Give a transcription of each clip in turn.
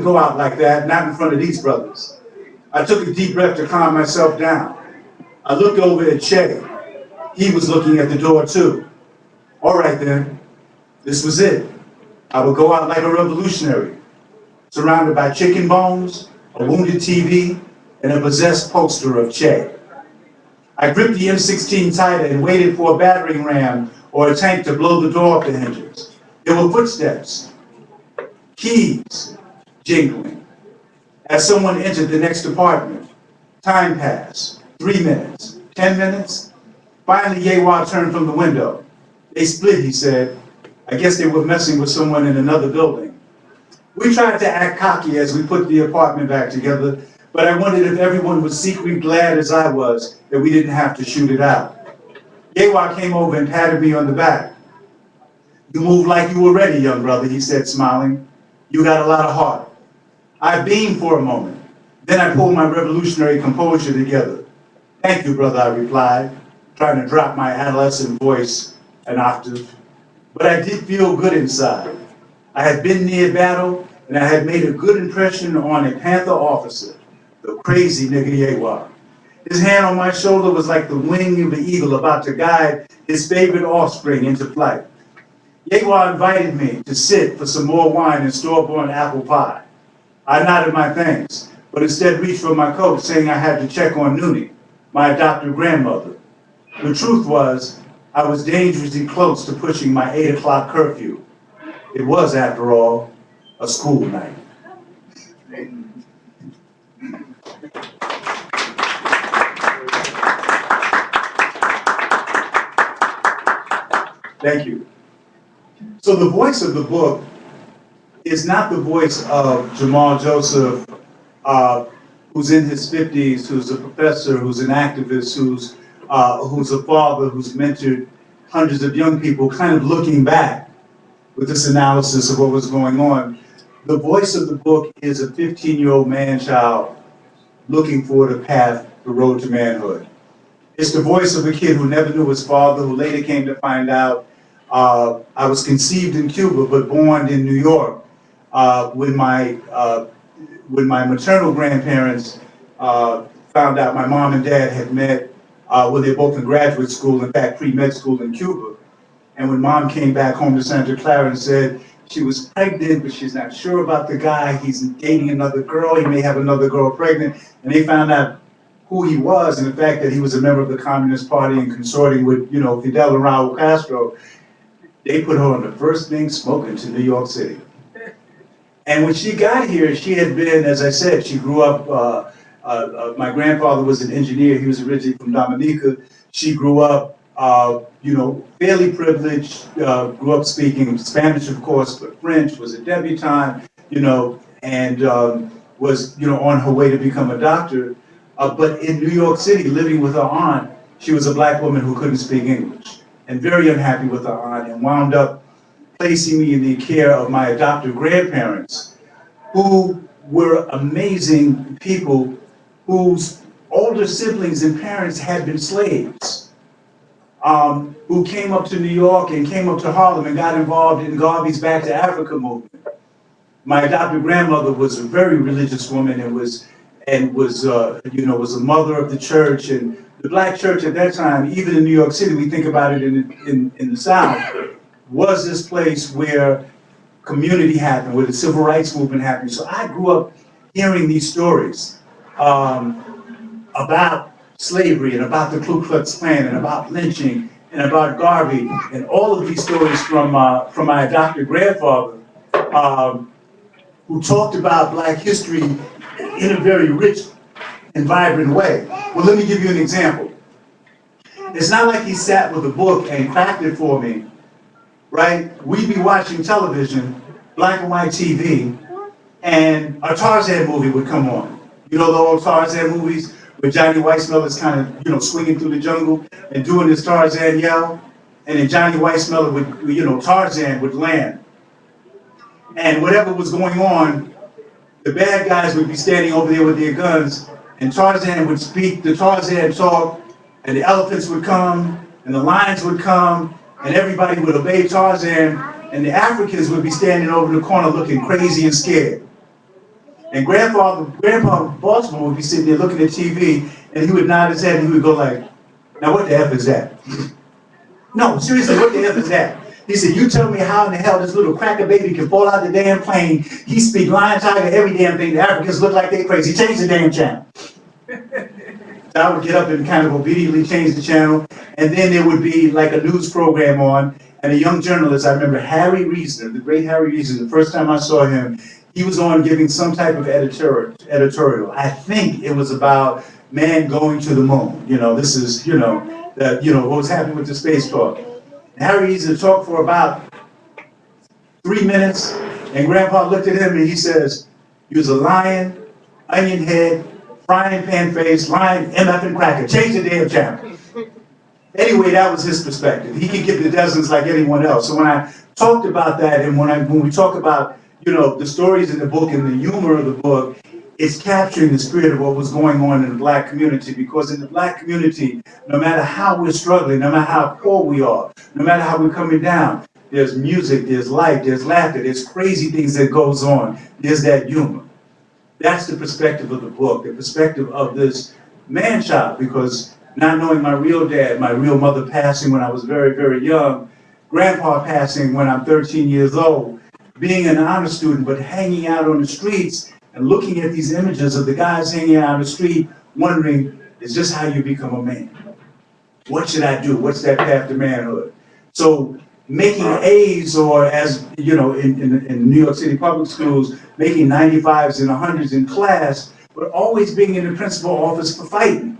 wouldn't go out like that, not in front of these brothers. I took a deep breath to calm myself down. I looked over at Che. He was looking at the door too. All right then, this was it. I would go out like a revolutionary, surrounded by chicken bones, a wounded TV, and a possessed poster of Che. I gripped the M16 tighter and waited for a battering ram or a tank to blow the door off the hinges. There were footsteps, keys jingling. As someone entered the next apartment, time passed, 3 minutes, 10 minutes. Finally, Yewa turned from the window. They split, he said. I guess they were messing with someone in another building. We tried to act cocky as we put the apartment back together, but I wondered if everyone was secretly glad as I was that we didn't have to shoot it out. Yewa came over and patted me on the back. You move like you were ready, young brother, he said, smiling. You got a lot of heart. I beamed for a moment. Then I pulled my revolutionary composure together. Thank you, brother, I replied, trying to drop my adolescent voice an octave. But I did feel good inside. I had been near battle, and I had made a good impression on a Panther officer, the crazy nigga Yewa. His hand on my shoulder was like the wing of an eagle about to guide his favorite offspring into flight. Yewa invited me to sit for some more wine and store-bought apple pie. I nodded my thanks, but instead reached for my coat, saying I had to check on Noonie, my adopted grandmother. The truth was, I was dangerously close to pushing my 8 o'clock curfew. It was, after all, a school night. Thank you. So the voice of the book is not the voice of Jamal Joseph, who's in his 50s, who's a professor, who's an activist, who's a father, who's mentored hundreds of young people, kind of looking back with this analysis of what was going on. The voice of the book is a 15-year-old man-child looking for the path, the road to manhood. It's the voice of a kid who never knew his father, who later came to find out I was conceived in Cuba, but born in New York. When my maternal grandparents found out my mom and dad had met when they were both in graduate school, in fact, pre-med school in Cuba. And when mom came back home to Santa Clara and said she was pregnant, but she's not sure about the guy, he's dating another girl, he may have another girl pregnant, and they found out who he was and the fact that he was a member of the Communist Party and consorting with, Fidel and Raul Castro, they put her on the first thing smoking to New York City. And when she got here, she had been, as I said, she grew up, my grandfather was an engineer, he was originally from Dominica. She grew up, fairly privileged, grew up speaking Spanish, of course, but French, was a debutante, and was, on her way to become a doctor. But in New York City, living with her aunt, she was a black woman who couldn't speak English and very unhappy with her aunt, and wound up placing me in the care of my adoptive grandparents, who were amazing people whose older siblings and parents had been slaves, who came up to New York and came up to Harlem and got involved in Garvey's Back to Africa movement. My adoptive grandmother was a very religious woman and was a mother of the church, and the black church at that time, even in New York City, we think about it in the South, was this place where community happened, where the civil rights movement happened. So I grew up hearing these stories about slavery and about the Ku Klux Klan and about lynching and about Garvey, and all of these stories from my adopted grandfather, who talked about black history in a very rich and vibrant way. Well, let me give you an example. It's not like he sat with a book and cracked it for me, right? We'd be watching television, black and white TV, and a Tarzan movie would come on. You know the old Tarzan movies where Johnny Weissmuller is kind of, swinging through the jungle and doing his Tarzan yell, and then Johnny Weissmuller would, Tarzan would land. And whatever was going on, the bad guys would be standing over there with their guns, and Tarzan would speak the Tarzan talk, and the elephants would come, and the lions would come, and everybody would obey Tarzan, and the Africans would be standing over in the corner looking crazy and scared. And Grandpa Baltimore would be sitting there looking at TV, and he would nod his head, and he would go like, now what the F is that? No, seriously, what the F is that? He said, you tell me how in the hell this little cracker baby can fall out the damn plane. He speak lion, tiger, every damn thing. The Africans look like they crazy. Change the damn channel. So I would get up and kind of obediently change the channel. And then there would be like a news program on. And a young journalist, I remember Harry Reasoner, the great Harry Reasoner, the first time I saw him, he was on giving some type of editorial. I think it was about man going to the moon. You know, this is, what was happening with the space talk. Harry used to talk for about 3 minutes, and Grandpa looked at him and he says, "You was a lion, onion head, frying pan face, lion, MF and cracker. Change the damn channel." Anyway, that was his perspective. He could give the dozens like anyone else. So when I talked about that, and when we talk about, the stories in the book and the humor of the book, it's capturing the spirit of what was going on in the black community, because in the black community, no matter how we're struggling, no matter how poor we are, no matter how we're coming down, there's music, there's light, there's laughter, there's crazy things that goes on, there's that humor. That's the perspective of the book, the perspective of this man-child, because not knowing my real dad, my real mother passing when I was very, very young, Grandpa passing when I'm 13 years old, being an honor student, but hanging out on the streets and looking at these images of the guys hanging out on the street, wondering, is this how you become a man? What should I do? What's that path to manhood? So making A's, or as in New York City public schools, making 95s and 100s in class, but always being in the principal office for fighting.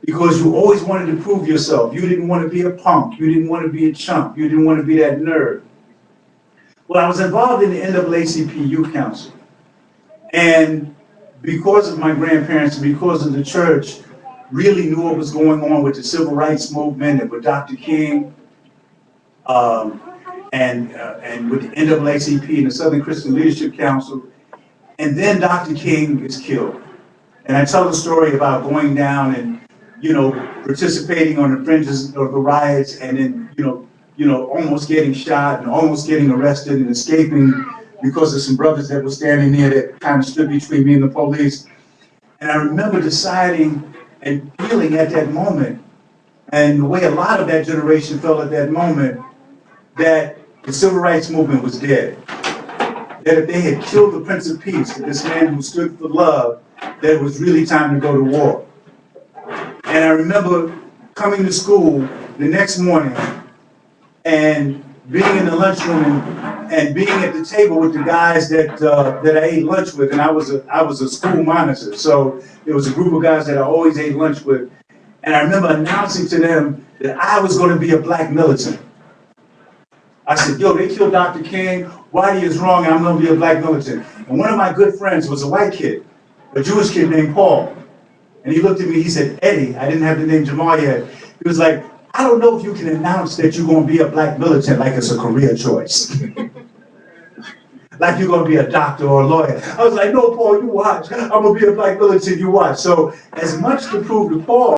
Because you always wanted to prove yourself. You didn't want to be a punk. You didn't want to be a chump. You didn't want to be that nerd. Well, I was involved in the NAACP Youth Council. And because of my grandparents and because of the church, really knew what was going on with the civil rights movement and with Dr. King, and with the NAACP and the Southern Christian Leadership Council. And then Dr. King is killed. And I tell the story about going down and participating on the fringes of the riots, and then, almost getting shot and almost getting arrested and escaping because of some brothers that were standing there that kind of stood between me and the police. And I remember deciding and feeling at that moment, and the way a lot of that generation felt at that moment, that the civil rights movement was dead. That if they had killed the Prince of Peace, this man who stood for love, that it was really time to go to war. And I remember coming to school the next morning and being in the lunchroom and being at the table with the guys that I ate lunch with, and I was a school monitor, so there was a group of guys that I always ate lunch with, and I remember announcing to them that I was going to be a black militant. I said, "Yo, they killed Dr. King. Whitey is wrong, and I'm going to be a black militant." And one of my good friends was a white kid, a Jewish kid named Paul. And he looked at me, he said, "Eddie," I didn't have the name Jamal yet. He was like, "I don't know if you can announce that you're going to be a black militant like it's a career choice." Like you're going to be a doctor or a lawyer. I was like, "No, Paul, you watch. I'm going to be a black militant, you watch." So as much to prove to Paul,